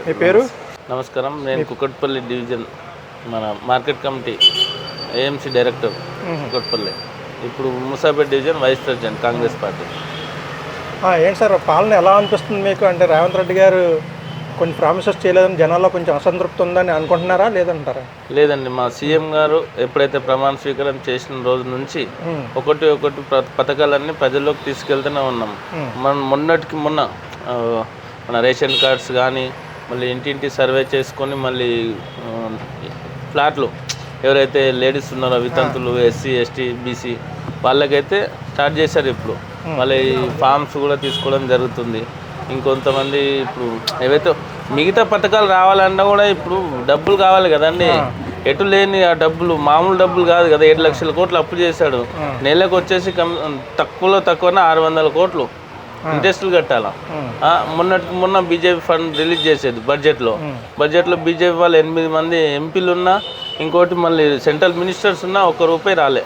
మీ పేరు? నమస్కారం, నేను కుకట్పల్లి డివిజన్ మన market committee AMC director Kukatpally. ఇప్పుడు Moosapet division vice president Congress party. ఏంటి సార్ పాలన ఎలా అనిపిస్తుంది మీకు? అంటే రేవంత్ రెడ్డి గారు కొన్ని ప్రామిసెస్ చేయలేదని జనాల్లో కొంచెం అసంతృప్తి ఉందని అనుకుంటున్నారా లేదంటారా? లేదండి, మా సీఎం గారు ఎప్పుడైతే ప్రమాణ స్వీకారం చేసిన రోజు నుంచి ఒకటి పథకాలన్నీ ప్రజల్లోకి తీసుకెళ్తూనే ఉన్నాం. మొన్నటికి మొన్న మన రేషన్ కార్డ్స్ కానీ, మళ్ళీ ఇంటింటి సర్వే చేసుకొని మళ్ళీ ఫ్లాట్లు ఎవరైతే లేడీస్ ఉన్నారో వితంతులు, ఎస్సీ ఎస్టీ బీసీ వాళ్ళకైతే స్టార్ట్ చేశారు. ఇప్పుడు మళ్ళీ ఫామ్స్ కూడా తీసుకోవడం జరుగుతుంది. ఇంకొంతమంది ఇప్పుడు ఏవైతే మిగతా పథకాలు రావాలన్నా కూడా ఇప్పుడు డబ్బులు కావాలి కదండి. ఎటు లేని ఆ డబ్బులు మామూలు డబ్బులు కాదు కదా. 7 లక్షల కోట్లు అప్పు చేశాడు. నెలకు వచ్చేసి తక్కువలో తక్కువనే 600 కోట్లు ఇంట్రెస్టులు కట్టాలా. మొన్న బీజేపీ ఫండ్ రిలీజ్ చేసేది బడ్జెట్లో బీజేపీ వాళ్ళు 8 మంది ఎంపీలు ఉన్నా, ఇంకోటి మళ్ళీ సెంట్రల్ మినిస్టర్స్ ఉన్నా ₹1 రాలే.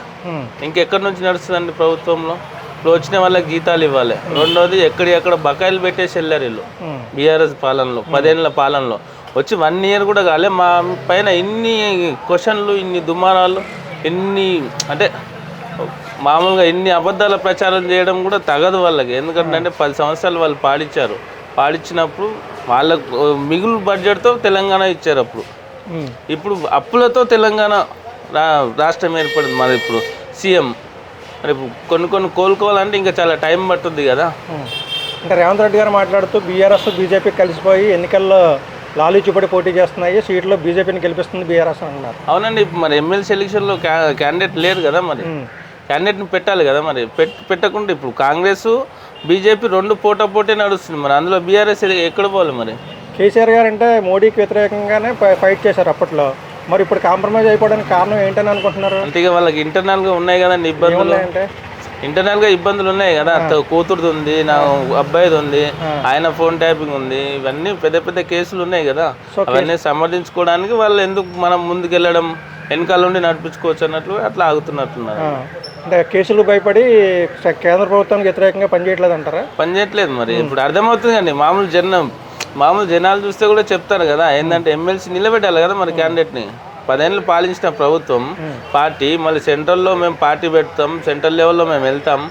ఇంకెక్కడి నుంచి నడుస్తుందండి ప్రభుత్వంలో? ఇప్పుడు వచ్చిన వాళ్ళకి జీతాలు ఇవ్వాలి. రెండోది ఎక్కడ బకాయిలు పెట్టేసి వెళ్ళారు వీళ్ళు బీఆర్ఎస్ పాలనలో, 10 ఏళ్ళ పాలనలో. వచ్చి 1 ఇయర్ కూడా కాలే. మా పైన ఇన్ని క్వశ్చన్లు, ఇన్ని దుమారాలు, ఇన్ని అంటే మామూలుగా ఇన్ని అబద్ధాల ప్రచారం చేయడం కూడా తగదు వాళ్ళకి. ఎందుకంటే 10 సంవత్సరాలు వాళ్ళు పాలిచ్చినప్పుడు వాళ్ళకు మిగులు బడ్జెట్తో తెలంగాణ ఇచ్చారు. ఇప్పుడు అప్పులతో తెలంగాణ రాష్ట్రం ఏర్పడింది. మరి ఇప్పుడు సీఎం రేపు కొన్ని కోలుకోవాలంటే ఇంకా చాలా టైం పడుతుంది కదా. అంటే రేవంత్ రెడ్డి గారు మాట్లాడుతూ బీఆర్ఎస్ బీజేపీ కలిసిపోయి ఎన్నికల్లో లాలీ చూపడి పోటీ చేస్తున్నాయి, సీట్లో బీజేపీని గెలిపిస్తుంది బీఆర్ఎస్ అన్నారు. అవునండి, మరి ఎమ్మెల్సీ ఎలక్షన్లో క్యాండిడేట్ లేరు కదా. మరి క్యాండిడేట్ని పెట్టాలి కదా. మరి పెట్టకుండా ఇప్పుడు కాంగ్రెస్ బీజేపీ 2 పోటాపోటీ నడుస్తుంది. మరి అందులో బీఆర్ఎస్ ఎక్కడ పోవాలి? మరి కేసీఆర్ గారు అంటే మోడీకి వ్యతిరేకంగానే ఫైట్ చేశారు అప్పట్లో. మరి ఇప్పుడు కాంప్రమైజ్ అయిపోవడానికి కారణం ఏంటని అనుకుంటున్నారు? అంటే ఇక వాళ్ళకి ఇంటర్నల్గా ఉన్నాయి కదండి ఇబ్బందులు. అంటే ఇంటర్నల్గా ఇబ్బందులు ఉన్నాయి కదా. కూతురుది ఉంది, నా అబ్బాయిది ఉంది, ఆయన ఫోన్ ట్యాపింగ్ ఉంది, ఇవన్నీ పెద్ద కేసులు ఉన్నాయి కదా. అవన్నీ సమర్థించుకోవడానికి వాళ్ళు ఎందుకు మనం ముందుకెళ్ళడం, వెనకాల నుండి నడిపించుకోవచ్చు అన్నట్లు అట్లా ఆగుతున్నట్టున్నారు. అంటే కేసులు భయపడి కేంద్ర ప్రభుత్వానికి వ్యతిరేకంగా పనిచేయట్లేదు అంటారా? పనిచేయట్లేదు. మరి ఇప్పుడు అర్థమవుతుంది అండి. మామూలు జనాలు చూస్తే కూడా చెప్తారు కదా. ఏంటంటే ఎమ్మెల్సీ నిలబెట్టాలి కదా. మరి క్యాండిడేట్ని 10 ఏళ్ళు పాలించిన ప్రభుత్వం పార్టీ, మళ్ళీ సెంట్రల్లో మేము పార్టీ పెడతాం, సెంట్రల్ లెవెల్లో మేము వెళ్తాం,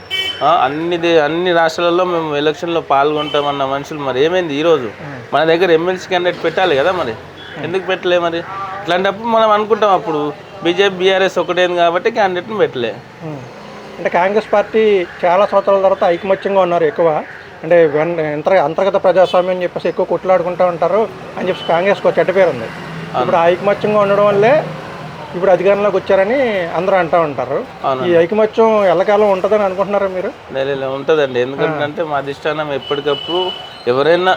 అన్ని రాష్ట్రాలలో మేము ఎలక్షన్లో పాల్గొంటాం అన్న మనుషులు మరి ఏమైంది ఈరోజు? మన దగ్గర ఎమ్మెల్సీ క్యాండిడేట్ పెట్టాలి కదా. మరి ఎందుకు పెట్టలే? మరి ఇట్లాంటప్పుడు మనం అనుకుంటాం అప్పుడు బీజేపీ బీఆర్ఎస్ ఒకటేంది కాబట్టి క్యాండిడేట్ని పెట్టలే. అంటే కాంగ్రెస్ పార్టీ చాలా సంవత్సరాల తర్వాత ఐకమత్యంగా ఉన్నారు ఎక్కువ. అంటే అంతర్గత ప్రజాస్వామ్యం అని చెప్పేసి ఎక్కువ కొట్లాడుకుంటూ ఉంటారు అని చెప్పి కాంగ్రెస్కి ఒక చెడ్డ పేరు ఉంది. ఇప్పుడు ఐకమత్యంగా ఉండడం వల్లే ఇప్పుడు అధికారంలోకి వచ్చారని అందరూ అంటూ ఉంటారు. ఈ ఐకమత్యం ఎల్లకాలం ఉంటుందని అనుకుంటున్నారా మీరు? ఉంటుందండి. ఎందుకంటే మా అధిష్టానం ఎప్పటికప్పుడు ఎవరైనా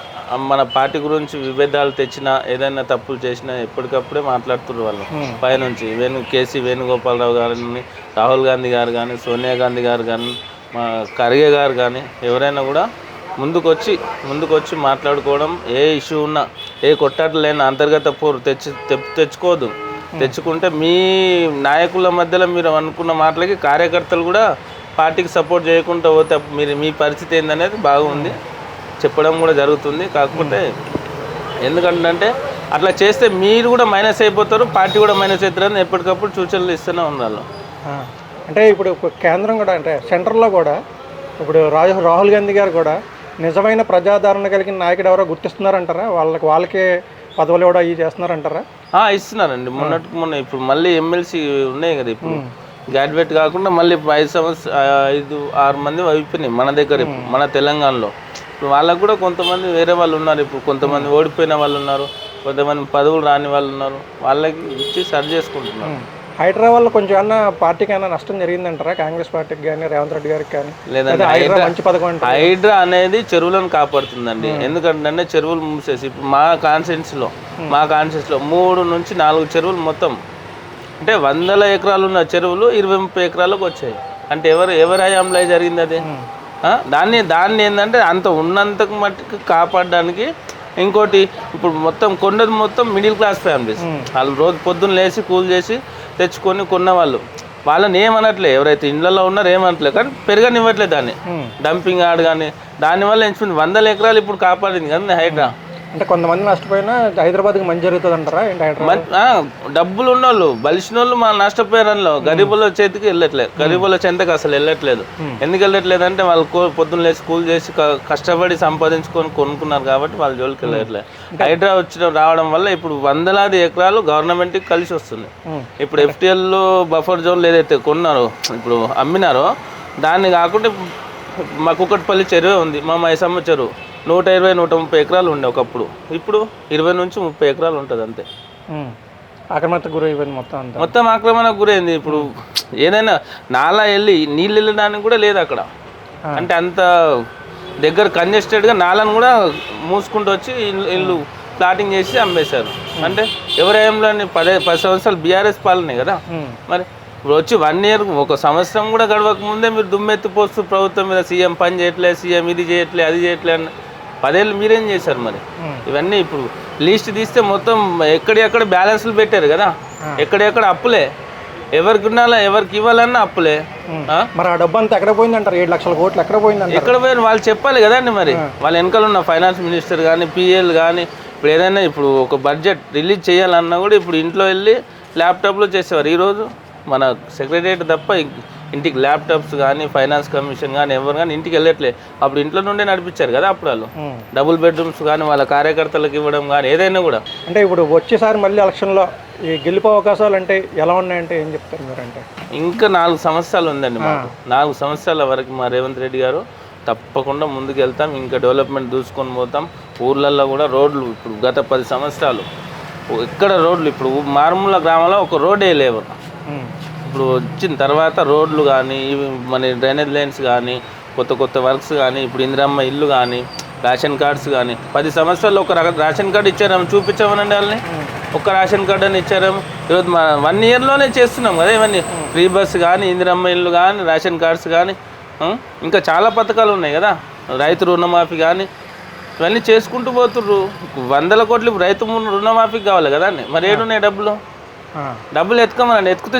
మన పార్టీ గురించి విభేదాలు తెచ్చినా, ఏదైనా తప్పులు చేసినా ఎప్పటికప్పుడే మాట్లాడుతున్నారు వాళ్ళు పైనుంచి. కేసీ వేణుగోపాలరావు గారిని, రాహుల్ గాంధీ గారు కానీ, సోనియా గాంధీ గారు కానీ, మా ఖర్గే గారు కానీ ఎవరైనా కూడా ముందుకొచ్చి మాట్లాడుకోవడం. ఏ ఇష్యూ ఉన్నా, ఏ కొట్టాటలు లేని అంతర్గత పోరు తెచ్చుకోదు. తెచ్చుకుంటే మీ నాయకుల మధ్యలో మీరు అనుకున్న మాటలకి కార్యకర్తలు కూడా పార్టీకి సపోర్ట్ చేయకుండా పోతే మీ పరిస్థితి ఏందనేది బాగుంది చెప్పడం కూడా జరుగుతుంది. కాకపోతే ఎందుకంటే అట్లా చేస్తే మీరు కూడా మైనస్ అయిపోతారు, పార్టీ కూడా మైనస్ అవుతారని ఎప్పటికప్పుడు సూచనలు ఇస్తూనే ఉన్నారు. అంటే ఇప్పుడు కేంద్రం కూడా, అంటే సెంట్రల్లో కూడా ఇప్పుడు రాహుల్ గాంధీ గారు కూడా నిజమైన ప్రజాదరణ కలిగిన నాయకుడు ఎవరో గుర్తిస్తున్నారంటారా? వాళ్ళకే పదవులు కూడా ఇవి చేస్తున్నారంటారా? ఇస్తున్నారండి. మొన్న ఇప్పుడు మళ్ళీ ఎమ్మెల్సీ ఉన్నాయి కదా. ఇప్పుడు గ్రాడ్యుయేట్ కాకుండా మళ్ళీ 5-6 మంది అయిపోయినాయి మన దగ్గర ఇప్పుడు మన తెలంగాణలో. ఇప్పుడు వాళ్ళకు కూడా కొంతమంది వేరే వాళ్ళు ఉన్నారు. ఇప్పుడు కొంతమంది ఓడిపోయిన వాళ్ళు ఉన్నారు, కొంతమంది పదవులు రాని వాళ్ళు ఉన్నారు. వాళ్ళకి ఇచ్చి సరి చేసుకుంటున్నారు. హైదరాబాద్లో కొంచెం ఏమన్నా పార్టీకి ఏమైనా నష్టం జరిగిందంటారా? కాంగ్రెస్ పార్టీకి కానీ రేవంత్ రెడ్డి గారికి కానీ? లేదండి, హైడ్రా అనేది చెరువులను కాపాడుతుందండి. ఎందుకంటే చెరువులు మూసేసి ఇప్పుడు మా కాన్స్టిట్యున్సీలో 3 నుంచి 4 చెరువులు మొత్తం అంటే 100 ఎకరాలు ఉన్న చెరువులు 20-30 ఎకరాలకు వచ్చాయి. అంటే ఎవరి హయాంలో జరిగింది అది? దాన్ని ఏంటంటే అంత ఉన్నంతకు మట్టుకు కాపాడడానికి. ఇంకోటి ఇప్పుడు కొన్నది మొత్తం మిడిల్ క్లాస్ ఫ్యామిలీస్. వాళ్ళు రోజు పొద్దున్న లేచి కూల్ చేసి తెచ్చుకొని కొన్నవాళ్ళు. వాళ్ళని ఏమనట్లే, ఎవరైతే ఇళ్లలో ఉన్నారో ఏమనట్లేదు, కానీ పెరగనివ్వట్లేదు దాన్ని. డంపింగ్ యార్డ్ కానీ దానివల్ల ఎంచుకుంది 100 ఎకరాలు ఇప్పుడు కాపాడింది కదా హైడ్రా. అంటే కొంతమంది నష్టపోయినా హైదరాబాద్కి మంచి జరుగుతుంది అంటారా ఏంటి? హైదరాబాద్ డబ్బులు ఉన్నోళ్ళు బలిసిన వాళ్ళు మా నష్టపోయారనిలో గరీబుల చేతికి వెళ్ళట్లేదు, గరీబుల చెంతకు అసలు వెళ్ళట్లేదు. ఎందుకు వెళ్ళట్లేదు అంటే వాళ్ళు పొద్దున్న లేచి స్కూల్ చేసి కష్టపడి సంపాదించుకొని కొనుక్కున్నారు కాబట్టి వాళ్ళ జోలికి వెళ్ళట్లేదు. హైదరాబాద్ రావడం వల్ల ఇప్పుడు వందలాది ఎకరాలు గవర్నమెంట్కి కలిసి వస్తుంది. ఇప్పుడు FTL బఫర్ జోన్లు ఏదైతే కొన్నారో ఇప్పుడు అమ్మినారో దాన్ని కాకుండా మా కుక్కట్పల్లి చెరువు ఉంది, మా మైసమ్మ చెరువు 120-130 ఎకరాలు ఉండే ఒకప్పుడు. ఇప్పుడు 20 నుంచి 30 ఎకరాలు ఉంటుంది అంతే. ఆక్రమణకు గురైంది మొత్తం ఆక్రమణకు గురైంది. ఇప్పుడు ఏదైనా నాలా వెళ్ళి నీళ్ళు వెళ్ళడానికి కూడా లేదు అక్కడ. అంటే అంత దగ్గర కంజెస్టెడ్గా నాలను కూడా మూసుకుంటూ వచ్చి ఇల్లు ప్లాటింగ్ చేసి అమ్మేశారు. అంటే ఎవరేంలో 10 సంవత్సరాలు బీఆర్ఎస్ పాలనే కదా. మరి ఇప్పుడు వచ్చి 1 ఇయర్ 1 సంవత్సరం కూడా గడవక ముందే మీరు దుమ్మెత్తిపోస్తూ ప్రభుత్వం మీద సీఎం పని చేయట్లేదు, సీఎం ఇది చేయట్లేదు, అది చేయట్లేదు అని 10 ఏళ్ళు మీరేం చేశారు మరి? ఇవన్నీ ఇప్పుడు లిస్ట్ తీస్తే మొత్తం ఎక్కడెక్కడ బ్యాలెన్స్లు పెట్టారు కదా, ఎక్కడెక్కడ అప్పులే, ఎవరికి ఉండాలా ఎవరికి ఇవ్వాలన్నా అప్పులే. మరి ఆ డబ్బు అంతా ఎక్కడ పోయింది అంటారు? 7 లక్షల కోట్లు ఎక్కడ పోయింది? ఎక్కడ పోయిన వాళ్ళు చెప్పాలి కదండి. మరి వాళ్ళ వెనకాల ఉన్న ఫైనాన్స్ మినిస్టర్ కానీ PL కానీ ఇప్పుడు ఏదైనా ఇప్పుడు ఒక బడ్జెట్ రిలీజ్ చేయాలన్నా కూడా ఇప్పుడు ఇంట్లో వెళ్ళి ల్యాప్టాప్లో చేసేవారు. ఈరోజు మన సెక్రటరియట్ తప్ప ఇంటికి ల్యాప్టాప్స్ కానీ ఫైనాన్స్ కమిషన్ కానీ ఎవరు కానీ ఇంటికి వెళ్ళట్లే. అప్పుడు ఇంట్లో నుండే నడిపించారు కదా అప్పుడు వాళ్ళు. డబుల్ బెడ్రూమ్స్ కానీ వాళ్ళ కార్యకర్తలకు ఇవ్వడం కానీ ఏదైనా కూడా. అంటే ఇప్పుడు వచ్చేసారి మళ్ళీ ఎలక్షన్లో ఈ గెలుపు అవకాశాలు అంటే ఎలా ఉన్నాయంటే ఏం చెప్తారు మీరు? అంటే ఇంకా 4 సంవత్సరాలు ఉందండి మాకు. 4 సంవత్సరాల వరకు మా రేవంత్ రెడ్డి గారు తప్పకుండా ముందుకు వెళ్తాం, ఇంకా డెవలప్మెంట్ చూసుకొని పోతాం. ఊర్లలో కూడా రోడ్లు ఇప్పుడు గత 10 సంవత్సరాలు ఇక్కడ రోడ్లు ఇప్పుడు మారుమూల గ్రామంలో ఒక రోడ్డే లేవు. ఇప్పుడు వచ్చిన తర్వాత రోడ్లు కానీ మన డ్రైనేజ్ లైన్స్ కానీ కొత్త వర్క్స్ కానీ ఇప్పుడు ఇందిరమ్మ ఇల్లు కానీ రేషన్ కార్డ్స్ కానీ 10 సంవత్సరాలు ఒక రేషన్ కార్డు ఇచ్చారేమో చూపించామనండి వాళ్ళని. ఒక్క రేషన్ కార్డు అని ఇచ్చారేమో. ఈరోజు 1 ఇయర్లోనే చేస్తున్నాం కదా ఇవన్నీ. ఫ్రీ బస్ కానీ ఇందిరమ్మ ఇల్లు కానీ రేషన్ కార్డ్స్ కానీ ఇంకా చాలా పథకాలు ఉన్నాయి కదా. రైతు రుణమాఫీ కానీ ఇవన్నీ చేసుకుంటూ పోతుర్రు. 100 కోట్లు రైతు రుణమాఫీకి కావాలి కదండి. మరి ఏడున్నాయి డబ్బులు ఎత్తుకోమనండి, ఎత్తుకుతే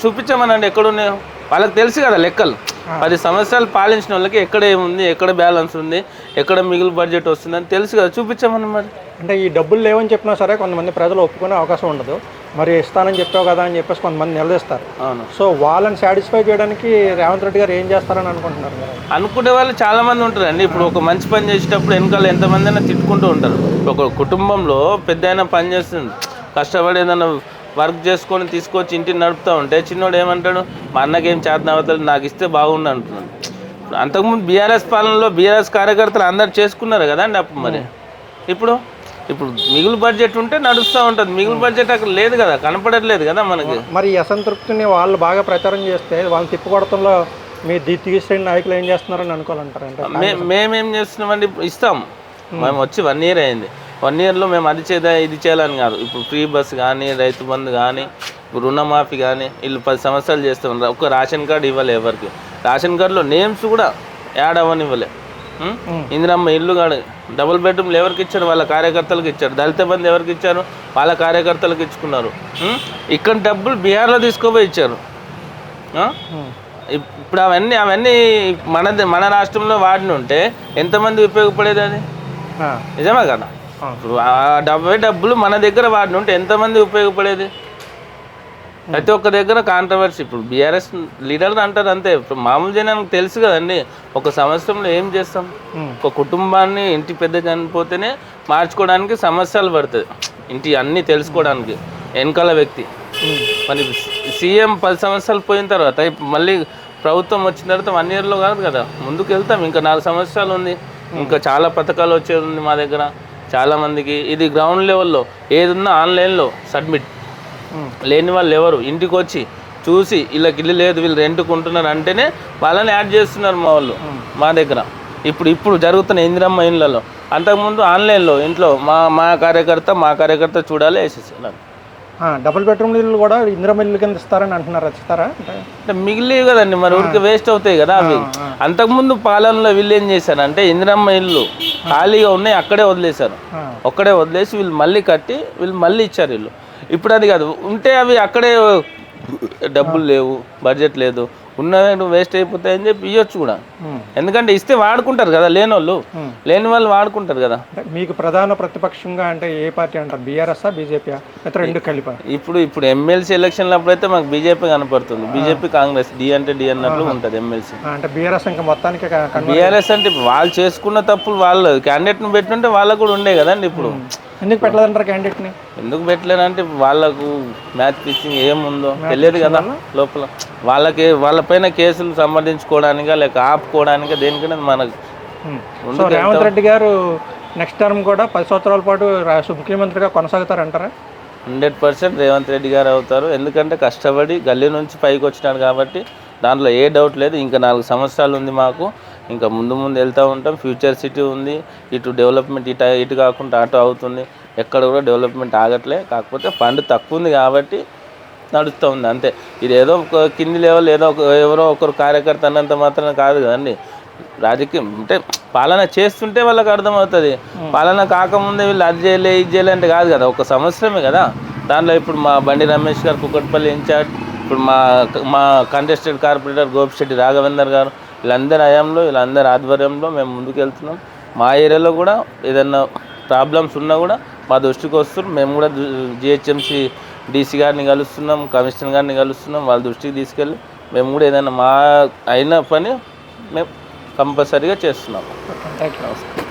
చూపించమనండి ఎక్కడున్నాయో. వాళ్ళకి తెలుసు కదా లెక్కలు. 10 సంవత్సరాలు పాలించిన వాళ్ళకి ఎక్కడ ఏముంది, ఎక్కడ బ్యాలెన్స్ ఉంది, ఎక్కడ మిగులు బడ్జెట్ వస్తుందని తెలుసు కదా, చూపించమని. మరి అంటే ఈ డబ్బులు లేవని చెప్పినా సరే కొంతమంది ప్రజలు ఒప్పుకునే అవకాశం ఉండదు. మరి ఇస్తానని చెప్పావు కదా అని చెప్పేసి కొంతమంది నిలదీస్తారు. అవును. సో వాళ్ళని సాటిస్ఫై చేయడానికి రేవంత్ రెడ్డి గారు ఏం చేస్తారని అనుకుంటున్నారు? అనుకునే వాళ్ళు చాలా మంది ఉంటారండి. ఇప్పుడు ఒక మంచి పని చేసేటప్పుడు వెనకాల ఎంతమంది అయినా తిట్టుకుంటూ ఉంటారు. ఒక కుటుంబంలో పెద్ద అయినా పని చేస్తుంది, కష్టపడి ఏదైనా వర్క్ చేసుకొని తీసుకొచ్చి ఇంటిని నడుపుతూ ఉంటే చిన్నోడు ఏమంటాడు, మా అన్నకేం చేతనవతలు నాకు ఇస్తే బాగుండు అంటున్నాడు. అంతకుముందు బీఆర్ఎస్ పాలనలో బీఆర్ఎస్ కార్యకర్తలు అందరు చేసుకున్నారు కదా అండి అప్పుడు. మరి ఇప్పుడు మిగులు బడ్జెట్ ఉంటే నడుస్తూ ఉంటుంది. మిగులు బడ్జెట్ అక్కడ లేదు కదా, కనపడట్లేదు కదా మనకి. మరి ఈ అసంతృప్తిని వాళ్ళు బాగా ప్రచారం చేస్తే వాళ్ళని తిప్పుకొడతంలో మీ తీసేసిన నాయకులు ఏం చేస్తున్నారని అనుకోవాలంటారు? అంటే మేమేం చేస్తున్నామండి, ఇస్తాం. మేము వచ్చి 1 ఇయర్ అయింది. 1 ఇయర్లో మేము అది ఇది చేయాలని కాదు. ఇప్పుడు ఫ్రీ బస్ కానీ రైతు బంధు కానీ రుణమాఫీ కానీ వీళ్ళు 10 సంవత్సరాలు చేస్తాం. ఒక రేషన్ కార్డు ఇవ్వలే ఎవరికి. రేషన్ కార్డులో నేమ్స్ కూడా యాడ్ అవ్వని ఇవ్వలే. ఇందిరమ్మ ఇల్లు కాదు, డబుల్ బెడ్రూమ్లు ఎవరికి ఇచ్చారు? వాళ్ళ కార్యకర్తలకు ఇచ్చారు. దళిత బంధు ఎవరికి ఇచ్చారు? వాళ్ళ కార్యకర్తలకు ఇచ్చుకున్నారు. ఇక్కడ డబ్బులు బీహార్లో తీసుకోపోయి ఇచ్చారు. ఇప్పుడు అవన్నీ మన రాష్ట్రంలో వాడిని ఉంటే ఎంతమంది ఉపయోగపడేది? అది నిజమే కదా. ఇప్పుడు ఆ డబ్బులు మన దగ్గర వాడిని ఉంటే ఎంతమంది ఉపయోగపడేది? ప్రతి ఒక్క దగ్గర కాంట్రవర్సీ. ఇప్పుడు బీఆర్ఎస్ లీడర్లు అంటారు అంతే. ఇప్పుడు మామూలు జనానికి తెలుసు కదండి 1 సంవత్సరంలో ఏం చేస్తాం. ఒక కుటుంబాన్ని ఇంటి పెద్ద చనిపోతేనే మార్చుకోవడానికి సంవత్సరాలు పడుతుంది, ఇంటి అన్నీ తెలుసుకోవడానికి వెనకాల వ్యక్తి. మరి సీఎం 10 సంవత్సరాలు పోయిన తర్వాత మళ్ళీ ప్రభుత్వం వచ్చిన తర్వాత 1 ఇయర్లో కాదు కదా, ముందుకు వెళ్తాం. ఇంకా 4 సంవత్సరాలు ఉంది, ఇంకా చాలా పథకాలు వచ్చేది ఉంది మా దగ్గర చాలామందికి. ఇది గ్రౌండ్ లెవెల్లో ఏదున్నా ఆన్లైన్లో సబ్మిట్. లేని వాళ్ళు ఎవరు ఇంటికి వచ్చి చూసి వీళ్ళకి ఇల్లు లేదు వీళ్ళు రెంట్కుంటున్నారు అంటేనే వాళ్ళని యాడ్ చేస్తున్నారు మా వాళ్ళు మా దగ్గర. ఇప్పుడు జరుగుతున్న ఇందిరమ్మ ఇళ్ళలో. అంతకుముందు ఆన్లైన్లో ఇంట్లో మా కార్యకర్త చూడాలి వేసేసారు. డబుల్ బెడ్రూమ్ ఇల్లు కూడా ఇందిరమ్మ ఇల్లు కింద ఇస్తారని అంటున్నారు. ఇస్తారా? అంటే మిగిలివి కదండి, మరి ఊరికి వేస్ట్ అవుతాయి కదా అవి. అంతకుముందు పాలనలో వీళ్ళు ఏం చేశారంటే ఇందిరమ్మ ఇల్లు ఖాళీగా ఉన్నాయి, అక్కడే వదిలేశారు. ఒక్కడే వదిలేసి వీళ్ళు మళ్ళీ కట్టి వీళ్ళు మళ్ళీ ఇచ్చారు ఇల్లు. ఇప్పుడు అది కాదు, ఉంటే అవి అక్కడే డబ్బులు లేవు, బడ్జెట్ లేదు, ఉన్నది వేస్ట్ అయిపోతాయని చెప్పి ఇవ్వచ్చు కూడా. ఎందుకంటే ఇస్తే వాడుకుంటారు కదా, లేని వాళ్ళు వాడుకుంటారు కదా. అంటే మీకు ప్రధాన ప్రతిపక్షంగా అంటే ఏ పార్టీ అంటారు? బీఆర్ఎస్ బీజేపీ రెండు కలిపి? ఇప్పుడు ఎమ్మెల్సీ ఎలక్షన్లు అప్పుడైతే మాకు బీజేపీ కనపడుతుంది. బీజేపీ కాంగ్రెస్ డి అంటే డి అన్నట్లు ఉంటుంది ఎమ్మెల్సీ. అంటే బీఆర్ఎస్ ఇంకా మొత్తానికి బీఆర్ఎస్ అంటే వాళ్ళు చేసుకున్న తప్పులు వాళ్ళు క్యాండిడేట్ని పెట్టుంటే వాళ్ళకు కూడా ఉండే కదండి. ఇప్పుడు ఎందుకు పెట్టలేదంటారు క్యాండిడేట్ని? ఎందుకు పెట్టలేదంటే వాళ్ళకు మ్యాచ్ ఫిక్సింగ్ ఏముందో తెలియదు కదా లోపల. వాళ్ళపైన కేసులు సంబంధించుకోవడానికా లేక ఆపుకోవడానికా దేనికైనా మనకు. సో రేవంత్ రెడ్డి గారు నెక్స్ట్ టర్మ్ కూడా 10 సంవత్సరాల పాటు ముఖ్యమంత్రిగా కొనసాగుతారంటారా? 100% రేవంత్ రెడ్డి గారు అవుతారు. ఎందుకంటే కష్టపడి గల్లీ నుంచి పైకి వచ్చినాడు కాబట్టి దాంట్లో ఏ డౌట్ లేదు. ఇంకా 4 సంవత్సరాలు ఉంది మాకు, ఇంకా ముందు వెళ్తూ ఉంటాం. ఫ్యూచర్ సిటీ ఉంది, ఇటు డెవలప్మెంట్ ఇటు కాకుండా అటు అవుతుంది. ఎక్కడ కూడా డెవలప్మెంట్ ఆగట్లే. కాకపోతే ఫండ్ తక్కువ ఉంది కాబట్టి నడుస్తూ ఉంది అంతే. ఇది ఏదో ఒక కింది లెవెల్ ఎవరో ఒకరు కార్యకర్త అన్నంత మాత్రం కాదు కదండి. రాజకీయం అంటే పాలన చేస్తుంటే వాళ్ళకి అర్థమవుతుంది. పాలన కాకముందే వీళ్ళు అది చేయలే ఇది చేయలే అంటే కాదు కదా, ఒక సంవత్సరమే కదా. దాంట్లో ఇప్పుడు మా బండి రమేష్ గారు కుక్కట్పల్లి ఇన్ఛార్జ్, ఇప్పుడు మా కంటెస్టెడ్ కార్పొరేటర్ గోపిశెట్టి రాఘవేందర్ గారు, వీళ్ళందరి హయాంలో వీళ్ళందరి ఆధ్వర్యంలో మేము ముందుకు వెళ్తున్నాం. మా ఏరియాలో కూడా ఏదన్నా ప్రాబ్లమ్స్ ఉన్నా కూడా మా దృష్టికి వస్తున్నారు. మేము కూడా జిహెచ్ఎంసీ డీసీ గారిని కలుస్తున్నాం, కమిషనర్ గారిని కలుస్తున్నాం. వాళ్ళ దృష్టికి తీసుకెళ్ళి మేము కూడా ఏదైనా మా అయిన పని మేము కంపల్సరీగా చేస్తున్నాం. Thank you.